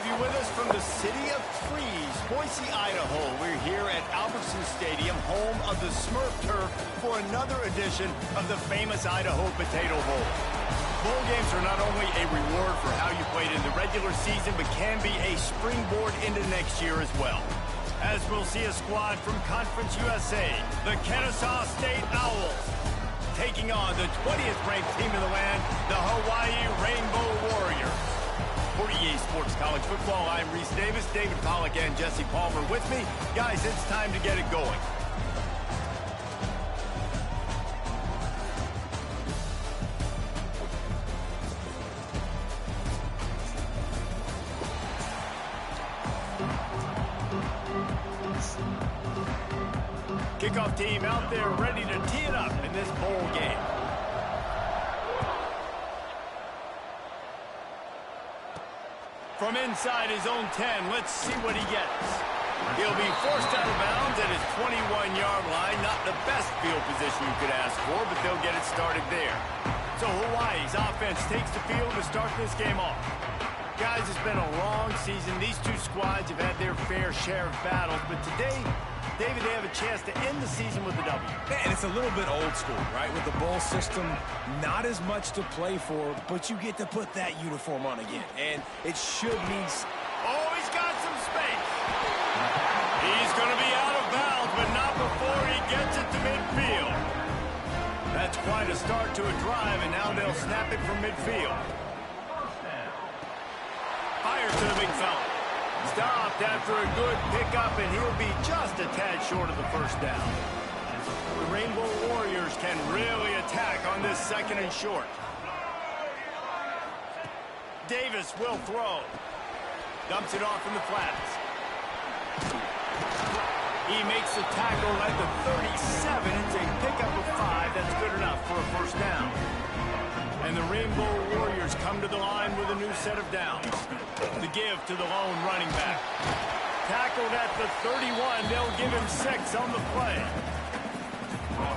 have you with us from the city of trees, Boise, Idaho. We're here at Albertson Stadium, home of the Smurf Turf, for another edition of the famous Idaho Potato Bowl. Bowl games are not only a reward for how you played in the regular season, but can be a springboard into next year as well. As we'll see a squad from Conference USA, the Kennesaw State Owls, taking on the 20th ranked team in the land, the Hawaii Rainbow Warriors. For EA Sports College Football, I'm Reese Davis, David Pollack, and Jesse Palmer with me. Guys, it's time to get it going. Kickoff team out there ready to tee it up in this bowl game. From inside his own 10, let's see what he gets. He'll be forced out of bounds at his 21-yard line. Not the best field position you could ask for, but they'll get it started there. So Hawaii's offense takes the field to start this game off. Guys, it's been a long season. These two squads have had their fair share of battles, but today, David, they have a chance to end the season with a W. And it's a little bit old school, right? With the bowl system, not as much to play for, but you get to put that uniform on again. And it should mean... Oh, he's got some space. He's going to be out of bounds, but not before he gets it to midfield. That's quite a start to a drive, and now they'll snap it from midfield. Fires to the big fella. Stopped after a good pickup, and he'll be just a tad short of the first down. The Rainbow Warriors can really attack on this second and short. Davis will throw. Dumps it off in the flats. He makes the tackle at the 37. It's a pickup of 5. That's good enough for a first down. And the Rainbow Warriors come to the line with a new set of downs. The give to the lone running back. Tackled at the 31. They'll give him 6 on the play.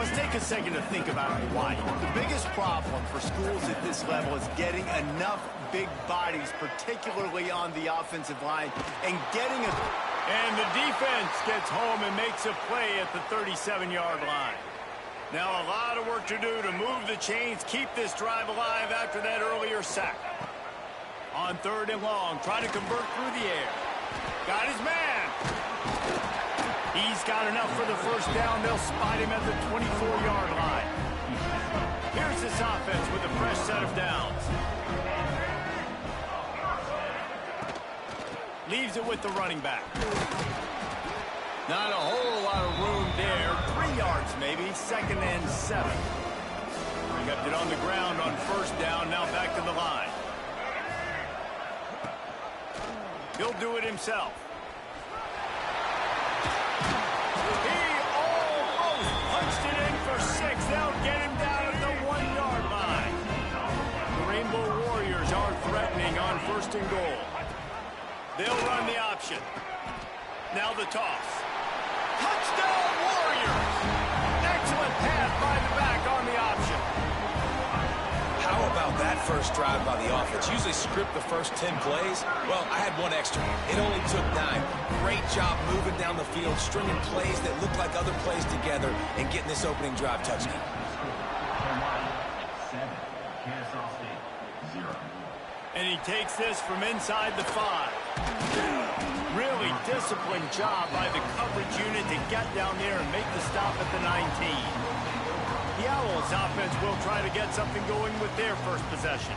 Let's take a second to think about Hawaii. The biggest problem for schools at this level is getting enough big bodies, particularly on the offensive line, and getting a... And the defense gets home and makes a play at the 37-yard line. Now a lot of work to do to move the chains, keep this drive alive after that earlier sack. On third and long, trying to convert through the air. Got his man. He's got enough for the first down. They'll spot him at the 24-yard line. Here's this offense with a fresh set of downs. Leaves it with the running back. Not a whole lot of room there. 3 yards maybe. 2nd and 7. Kept it on the ground on first down. Now back to the line. He'll do it himself. He almost punched it in for 6. They'll get him down at the 1-yard line. The Rainbow Warriors are threatening on first and goal. They'll run the option. Now the toss. Touchdown Warriors! Excellent pass by the back on the option. How about that first drive by the offense? Usually script the first 10 plays. Well, I had one extra. It only took 9. Great job moving down the field, stringing plays that look like other plays together, and getting this opening drive touchdown. And he takes this from inside the 5. Really disciplined job by the coverage unit to get down there and make the stop at the 19. The Owls offense will try to get something going with their first possession.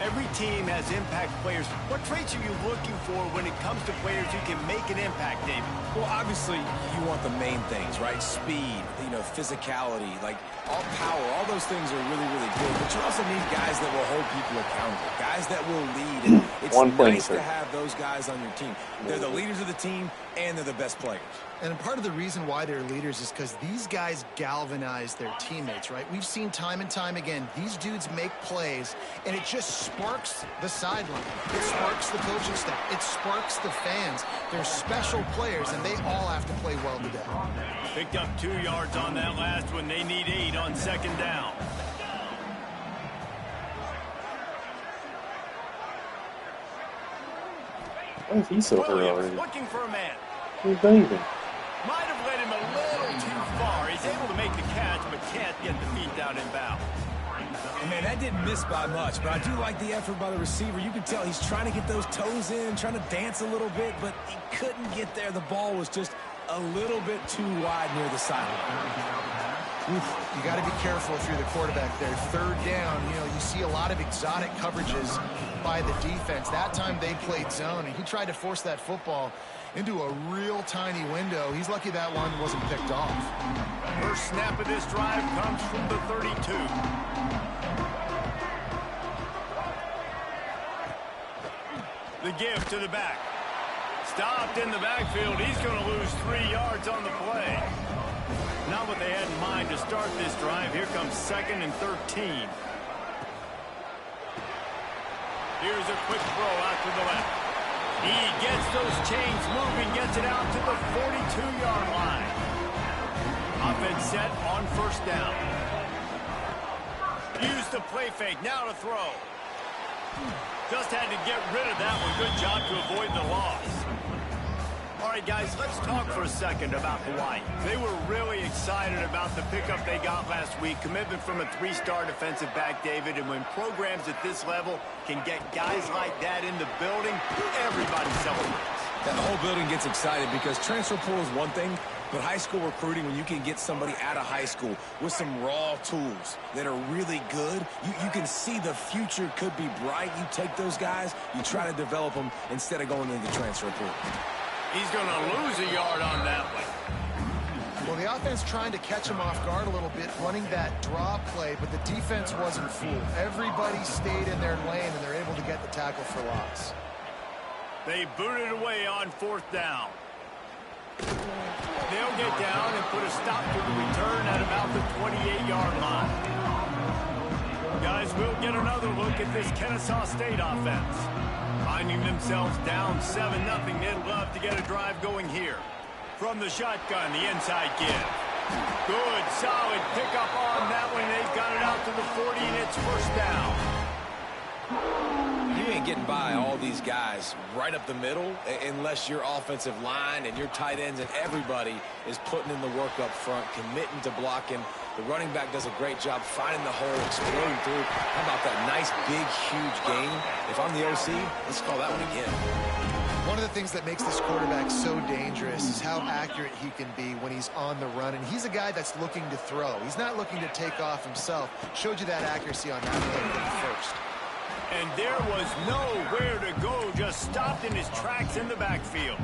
Every team has impact players. What traits are you looking for when it comes to players who can make an impact, David? Well, obviously, you want the main things, right? Speed, physicality, like all power, all those things are really, really good. But you also need guys that will hold people accountable, guys that will lead. And it's nice to have those guys on your team. They're the leaders of the team, and they're the best players. And part of the reason why they're leaders is because these guys galvanize their teammates, right? We've seen time and time again, these dudes make plays, and it just sparks the sideline. It sparks the coaching staff. It sparks the fans. They're special players, and they all have to play well today. Picked up 2 yards on that last one. They need 8 on second down. Why is he so hurt Williams already? looking for a man. He's bathing. Might have led him a little too far. He's able to make the catch, but can't get the feet down in bounds. And man, that didn't miss by much, but I do like the effort by the receiver. You can tell he's trying to get those toes in, trying to dance a little bit, but he couldn't get there. The ball was just a little bit too wide near the sideline. You got to be careful if you're the quarterback there. Third down, you know, you see a lot of exotic coverages by the defense. That time they played zone, and he tried to force that football into a real tiny window. He's lucky that one wasn't picked off. First snap of this drive comes from the 32. The give to the back. Stopped in the backfield. He's going to lose 3 yards on the play. Not what they had in mind to start this drive. Here comes 2nd and 13. Here's a quick throw out to the left. He gets those chains moving, gets it out to the 42-yard line. Offense set on first down. Use the play fake. Now to throw. Just had to get rid of that one. Good job to avoid the loss. All right, guys, let's talk for a second about Hawaii. They were really excited about the pickup they got last week. Commitment from a 3-star defensive back, David. And when programs at this level can get guys like that in the building, everybody celebrates. That the whole building gets excited because transfer portal is one thing, but high school recruiting, when you can get somebody out of high school with some raw tools that are really good, you can see the future could be bright. You take those guys, you try to develop them instead of going into the transfer portal. He's going to lose a yard on that one. Well, the offense trying to catch him off guard a little bit, running that draw play, but the defense wasn't fooled. Everybody stayed in their lane, and they're able to get the tackle for loss. They booted away on 4th down. They'll get down and put a stop to the return at about the 28-yard line. Guys, we'll get another look at this Kennesaw State offense. Finding themselves down 7-0, they'd love to get a drive going here. From the shotgun, the inside give. Good, solid pickup on that one. They've got it out to the 40, and it's first down. You ain't getting by all these guys right up the middle unless your offensive line and your tight ends and everybody is putting in the work up front, committing to blocking. The running back does a great job finding the hole, exploding through. How about that nice, big, huge gain? If I'm the OC, let's call that one again. One of the things that makes this quarterback so dangerous is how accurate he can be when he's on the run. And he's a guy that's looking to throw. He's not looking to take off himself. Showed you that accuracy on that play at the first. And there was nowhere to go, just stopped in his tracks in the backfield.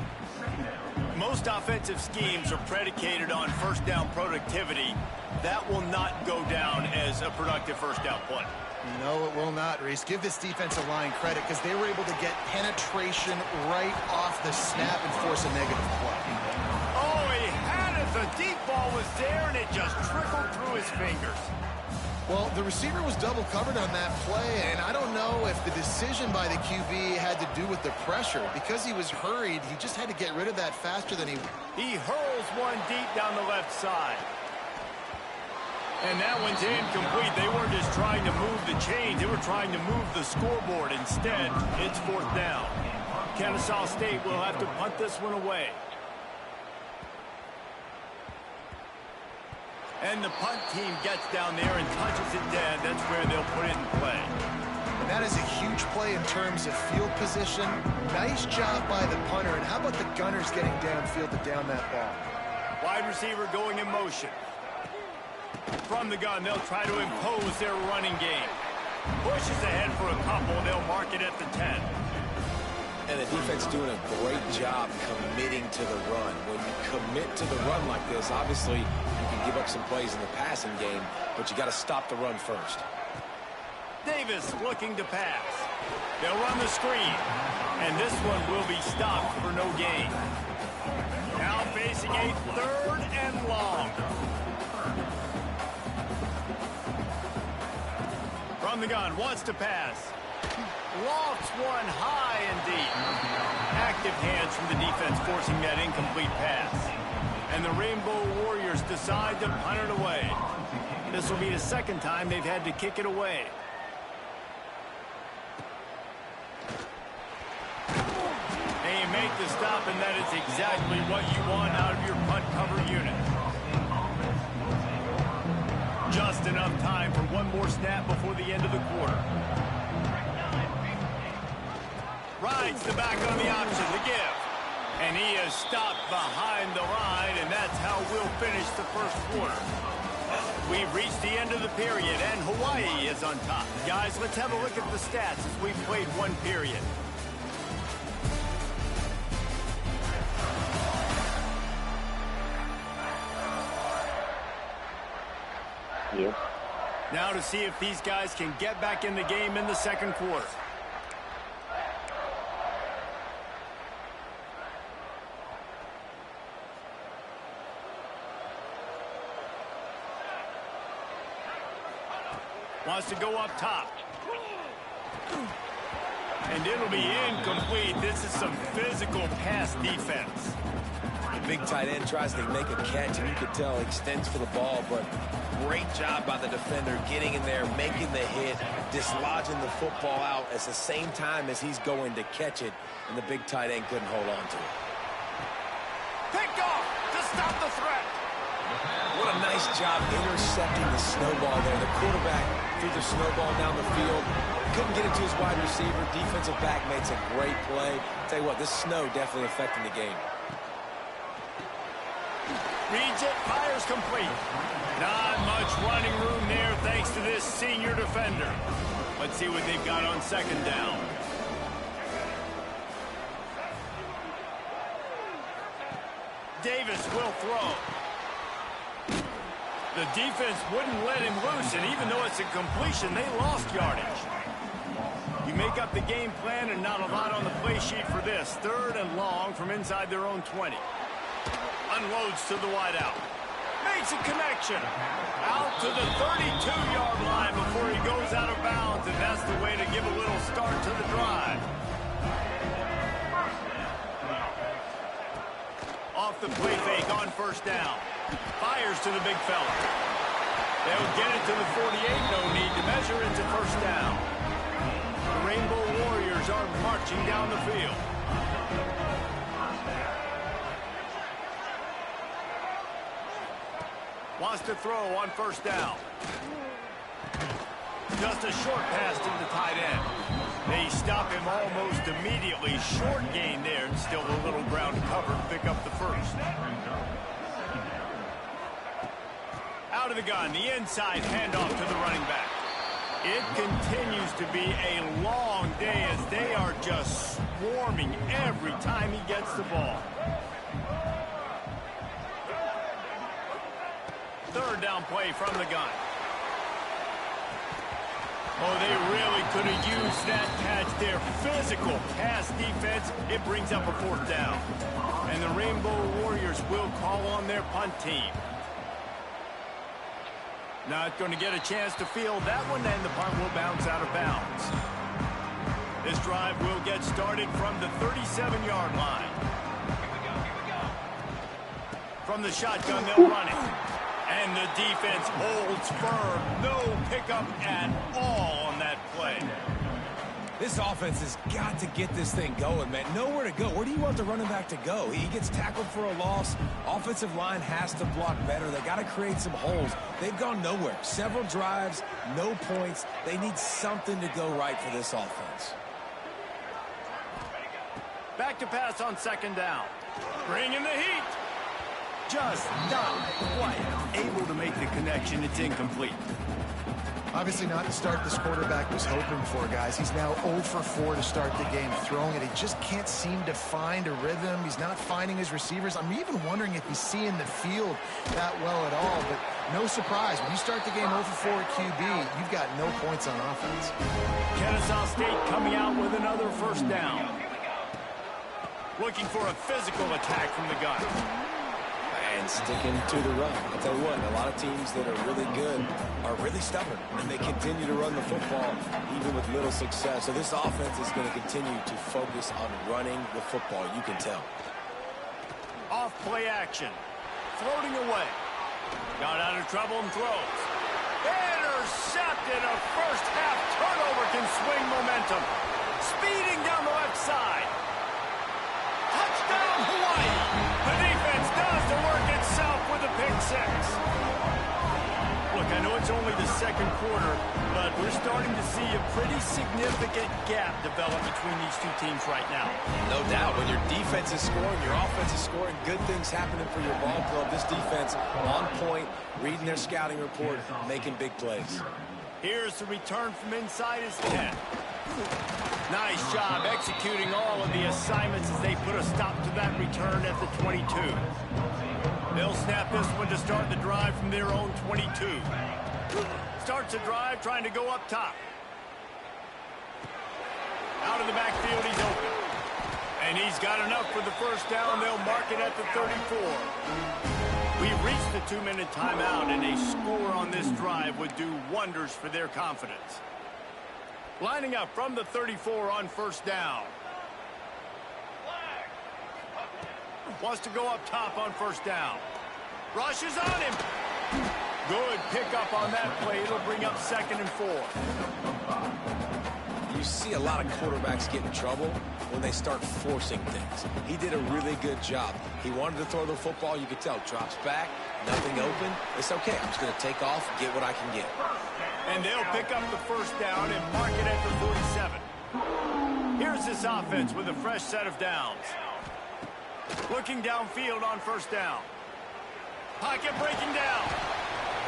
Most offensive schemes are predicated on first down productivity. That will not go down as a productive first down play. No, it will not, Reese. Give this defensive line credit because they were able to get penetration right off the snap and force a negative play. Oh, he had it. The deep ball was there, and it just trickled through his fingers. Well, the receiver was double covered on that play, and I don't know if the decision by the QB had to do with the pressure. Because he was hurried, he just had to get rid of that faster than he... He hurls one deep down the left side. And that one's incomplete. They weren't just trying to move the chains. They were trying to move the scoreboard. Instead, it's 4th down. Kennesaw State will have to punt this one away. And the punt team gets down there and touches it dead. That's where they'll put it in play. And that is a huge play in terms of field position. Nice job by the punter. And how about the gunners getting downfield to down that ball? Wide receiver going in motion. From the gun, they'll try to impose their running game. Pushes ahead for a couple. They'll mark it at the 10. And the defense doing a great job committing to the run. When you commit to the run like this, obviously you can give up some plays in the passing game, but you got to stop the run first. Davis looking to pass. They'll run the screen. And this one will be stopped for no gain. Now facing a 3rd and long. From the gun, wants to pass. Lofts one high and deep. Active hands from the defense forcing that incomplete pass. And the Rainbow Warriors decide to punt it away. This will be the 2nd time they've had to kick it away. make the stop, and that is exactly what you want out of your punt cover unit. Just enough time for one more snap before the end of the quarter. Rides the back on the option, the give. And he is stopped behind the line, and that's how we'll finish the first quarter. We've reached the end of the period, and Hawaii is on top. Guys, let's have a look at the stats as we've played one period. Yeah. Now to see if these guys can get back in the game in the second quarter. Wants to go up top. And it'll be incomplete. This is some physical pass defense. The big tight end tries to make a catch, and you can tell he extends for the ball, but great job by the defender getting in there, making the hit, dislodging the football out at the same time as he's going to catch it, and the big tight end couldn't hold on to it. Picked off to stop the threat. What a nice job intercepting the snowball there. The quarterback threw the snowball down the field. Couldn't get it to his wide receiver. Defensive back makes a great play. Tell you what, this snow definitely affecting the game. Reads it, fires complete. Not much running room there thanks to this senior defender. Let's see what they've got on second down. Davis will throw. The defense wouldn't let him loose, and even though it's a completion, they lost yardage. You make up the game plan, and not a lot on the play sheet for this. Third and long from inside their own 20. Unloads to the wideout. Makes a connection. Out to the 32-yard line before he goes out of bounds, and that's the way to give a little start to the drive. Off the play fake on first down. Fires to the big fella. They'll get it to the 48. No need to measure it to first down. The Rainbow Warriors are marching down the field. Wants to throw on first down. Just a short pass to the tight end. They stop him almost immediately. Short gain there, and still a little ground cover to pick up the first. Out of the gun, the inside handoff to the running back. It continues to be a long day as they are just swarming every time he gets the ball. Third down play from the gun. Oh, they really could have used that catch there. Physical pass defense. It brings up a fourth down. And the Rainbow Warriors will call on their punt team. Not going to get a chance to field that one, and the punt will bounce out of bounds. This drive will get started from the 37-yard line. From the shotgun, they'll run it. And the defense holds firm. No pickup at all on that play. This offense has got to get this thing going, man. Nowhere to go. Where do you want the running back to go? He gets tackled for a loss. Offensive line has to block better. They got to create some holes. They've gone nowhere. Several drives, no points. They need something to go right for this offense. Back to pass on second down. Bring in the heat. Just not quite able to make the connection. It's incomplete. Obviously not the start this quarterback was hoping for, guys. He's now 0 for 4 to start the game throwing it. He just can't seem to find a rhythm. He's not finding his receivers. I'm even wondering if he's seeing the field that well at all, but no surprise. When you start the game 0 for 4 at QB, you've got no points on offense. Kennesaw State coming out with another first down. Looking for a physical attack from the gun. And sticking to the run. I'll tell you what, a lot of teams that are really good are really stubborn, and they continue to run the football even with little success. So this offense is going to continue to focus on running the football, you can tell. Off play action. Floating away. Got out of trouble and throws. Intercepted. A first half turnover can swing momentum. Speeding down the left side. Touchdown, Hawaii! The defense does the work itself with a pick six. Look, I know it's only the second quarter, but we're starting to see a pretty significant gap develop between these two teams right now. No doubt. When your defense is scoring, your offense is scoring, good things happening for your ball club. This defense on point, reading their scouting report, making big plays. Here's the return from inside his 10. Nice job executing all of the assignments as they put a stop to that return at the 22. They'll snap this one to start the drive from their own 22. Starts the drive trying to go up top. Out of the backfield, he's open. And he's got enough for the first down. They'll mark it at the 34. We've reached the 2-minute timeout, and a score on this drive would do wonders for their confidence. Lining up from the 34 on first down. Wants to go up top on first down. Rushes on him. Good pickup on that play. It'll bring up 2nd and 4. You see a lot of quarterbacks get in trouble when they start forcing things. He did a really good job. He wanted to throw the football. You could tell. Drops back. Nothing open. It's okay. I'm just going to take off, get what I can get. And they'll pick up the first down and mark it at the 47. Here's this offense with a fresh set of downs. Looking downfield on first down. Pocket breaking down.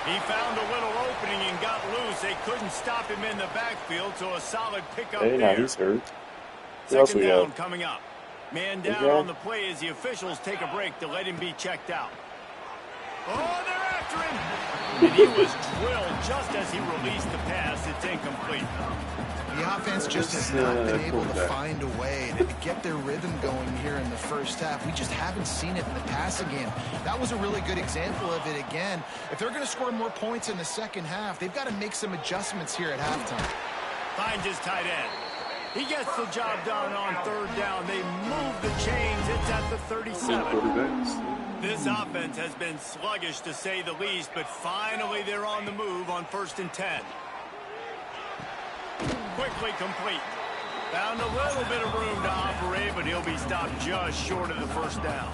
He found a little opening and got loose. They couldn't stop him in the backfield, so a solid pickup Hey, there. now he's hurt. Who else Second we down got? coming up. Man down got? on the play as the officials take a break to let him be checked out. Oh, they're after him. And he was drilled just as he released the pass. It's incomplete. The offense just has not been able to find a way to get their rhythm going here in the first half. We just haven't seen it in the passing game. That was a really good example of it again. If they're going to score more points in the second half, they've got to make some adjustments here at halftime. Finds his tight end. He gets the job done on third down. They move the chains. It's at the 37. Quarterbacks. This offense has been sluggish to say the least, but finally they're on the move on 1st and 10. Quickly complete. Found a little bit of room to operate, but he'll be stopped just short of the first down.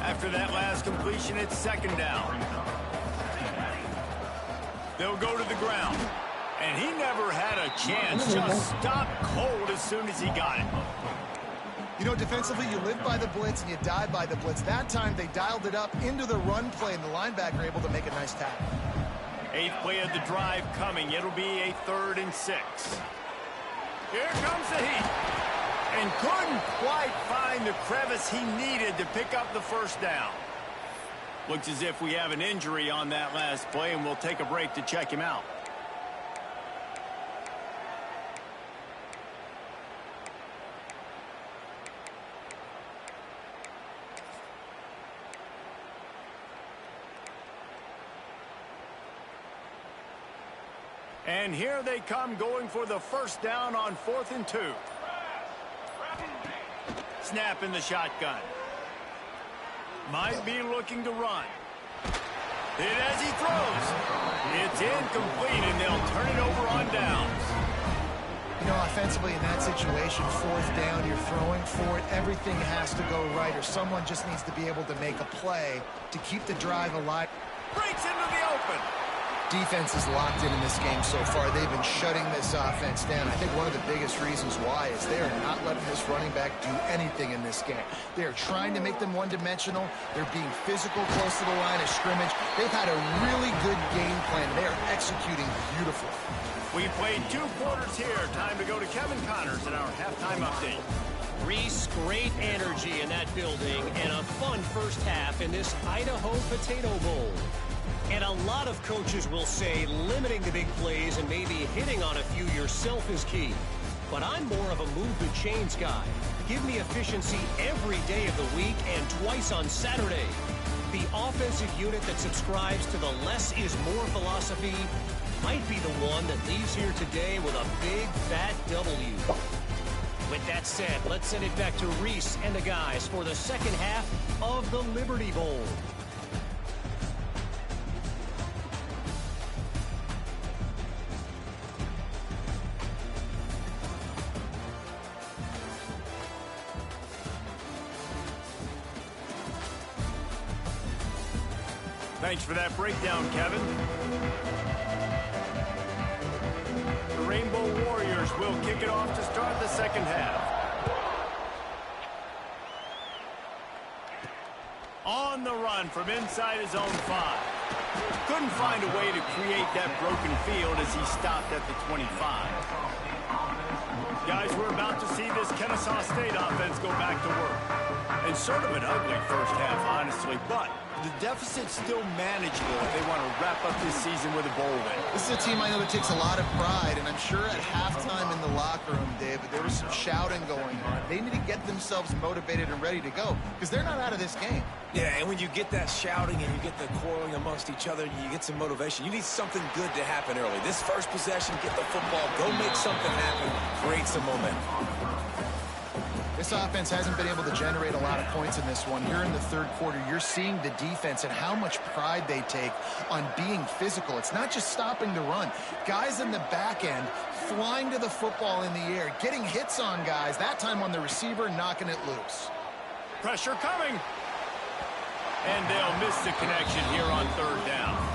After that last completion, it's 2nd down. They'll go to the ground. And he never had a chance. Just stopped cold as soon as he got it. You know, defensively, you live by the blitz and you die by the blitz. That time, they dialed it up into the run play, and the linebacker able to make a nice tackle. 8th play of the drive coming. It'll be a 3rd and 6. Here comes the heat. And couldn't quite find the crevice he needed to pick up the first down. Looks as if we have an injury on that last play, and we'll take a break to check him out. And here they come going for the first down on 4th and 2. Snap in the shotgun. Might be looking to run. Hit as he throws. It's incomplete, and they'll turn it over on downs. You know, offensively in that situation, 4th down, you're throwing for it. Everything has to go right, or someone just needs to be able to make a play to keep the drive alive. Breaks into the open. Defense is locked in this game so far. They've been shutting this offense down. I think one of the biggest reasons why is they are not letting this running back do anything in this game. They are trying to make them one-dimensional. They're being physical close to the line of scrimmage. They've had a really good game plan. They are executing beautifully. We played 2 quarters here. Time to go to Kevin Connors in our halftime update. Reese, great energy in that building and a fun first half in this Idaho Potato Bowl. And a lot of coaches will say limiting the big plays and maybe hitting on a few yourself is key. But I'm more of a move the chains guy. Give me efficiency every day of the week and twice on Saturday. The offensive unit that subscribes to the less is more philosophy might be the one that leaves here today with a big fat W. With that said, let's send it back to Reese and the guys for the second half of the Liberty Bowl. Thanks for that breakdown, Kevin. The Rainbow Warriors will kick it off to start the second half. On the run from inside his own 5. Couldn't find a way to create that broken field as he stopped at the 25. Guys, we're about to see this Kennesaw State offense go back to work. And sort of an ugly first half, honestly, but the deficit's still manageable if they want to wrap up this season with a bowl win. This is a team I know that takes a lot of pride, and I'm sure at halftime in the locker room, David, there was some shouting going on. They need to get themselves motivated and ready to go, because they're not out of this game. Yeah, and when you get that shouting and you get the quarreling amongst each other, you get some motivation. You need something good to happen early. This first possession, get the football, go make something happen, create some momentum. This offense hasn't been able to generate a lot of points in this one. Here in the third quarter, you're seeing the defense and how much pride they take on being physical. It's not just stopping the run. Guys in the back end flying to the football in the air, getting hits on guys, that time on the receiver, knocking it loose. Pressure coming. And they'll miss the connection here on third down.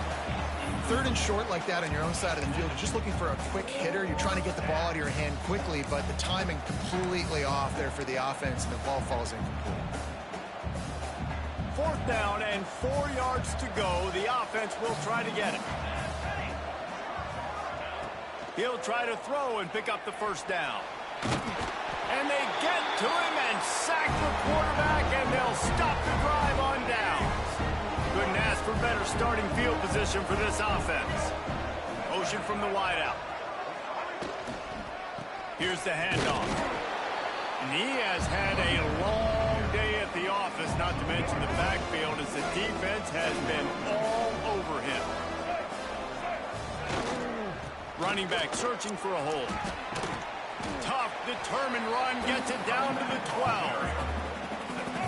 Third and short like that on your own side of the field, you're just looking for a quick hitter. You're trying to get the ball out of your hand quickly, but the timing completely off there for the offense, and the ball falls incomplete. Fourth down and 4 yards to go. The offense will try to get it. He'll try to throw and pick up the first down. And they get to him and sack the quarterback, and they'll stop the drive on down. Couldn't ask for better starting field position for this offense. Motion from the wideout. Here's the handoff. And he has had a long day at the office, not to mention the backfield, as the defense has been all over him. Running back searching for a hole. Tough, determined run, gets it down to the 12.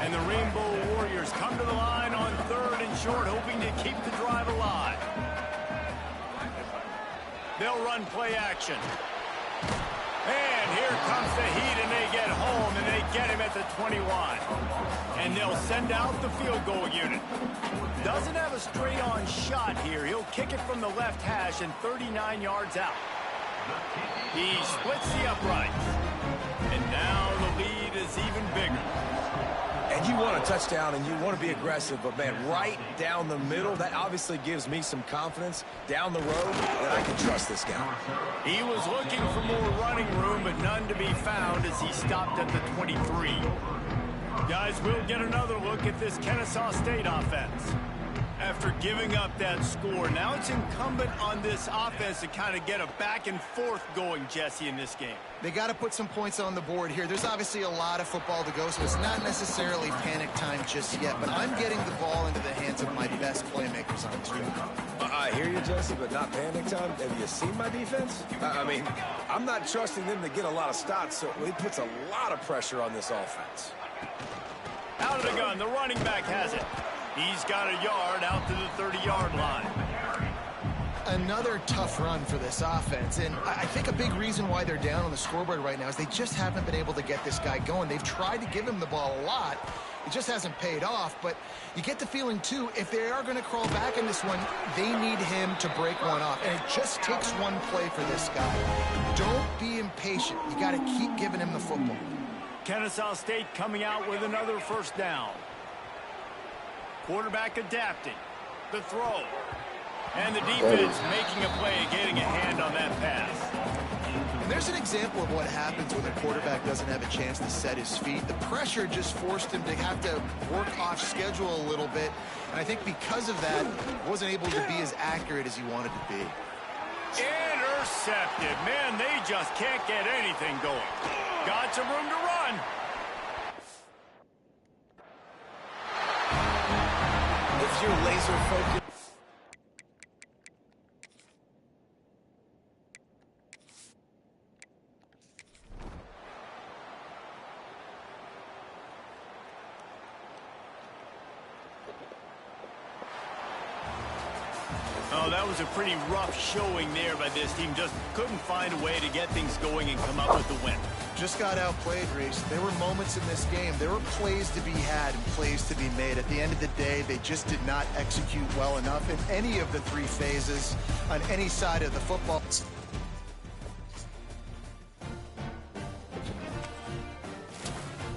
And the Rainbow Warriors come to the line on third and short, hoping to keep the drive alive. They'll run play action. And here comes the heat, and they get home, and they get him at the 21. And they'll send out the field goal unit. Doesn't have a straight-on shot here. He'll kick it from the left hash and 39 yards out. He splits the uprights. And now the lead is even bigger. And you want a touchdown and you want to be aggressive, but man, right down the middle, that obviously gives me some confidence down the road that I can trust this guy. He was looking for more running room, but none to be found as he stopped at the 23. Guys, we'll get another look at this Kennesaw State offense. After giving up that score, now it's incumbent on this offense to kind of get a back and forth going, Jesse, in this game. They got to put some points on the board here. There's obviously a lot of football to go, so it's not necessarily panic time just yet, but I'm getting the ball into the hands of my best playmakers on this field. I hear you, Jesse, but not panic time. Have you seen my defense? I mean, I'm not trusting them to get a lot of stops, so it puts a lot of pressure on this offense. Out of the gun, the running back has it. He's got a yard out to the 30-yard line. Another tough run for this offense, and I think a big reason why they're down on the scoreboard right now is they just haven't been able to get this guy going. They've tried to give him the ball a lot. It just hasn't paid off, but you get the feeling, too, if they are going to crawl back in this one, they need him to break one off, and it just takes one play for this guy. Don't be impatient. You got to keep giving him the football. Kennesaw State coming out with another first down. Quarterback adapting. The throw. And the defense making a play and getting a hand on that pass. And there's an example of what happens when a quarterback doesn't have a chance to set his feet. The pressure just forced him to have to work off schedule a little bit. And I think because of that, wasn't able to be as accurate as he wanted to be. Intercepted. Man, they just can't get anything going. Got some room to run. If you're laser focused. Oh, that was a pretty rough showing there by this team. Just couldn't find a way to get things going and come up with the win. Just got outplayed, Reese. There were moments in this game. There were plays to be had and plays to be made. At the end of the day, they just did not execute well enough in any of the three phases on any side of the football.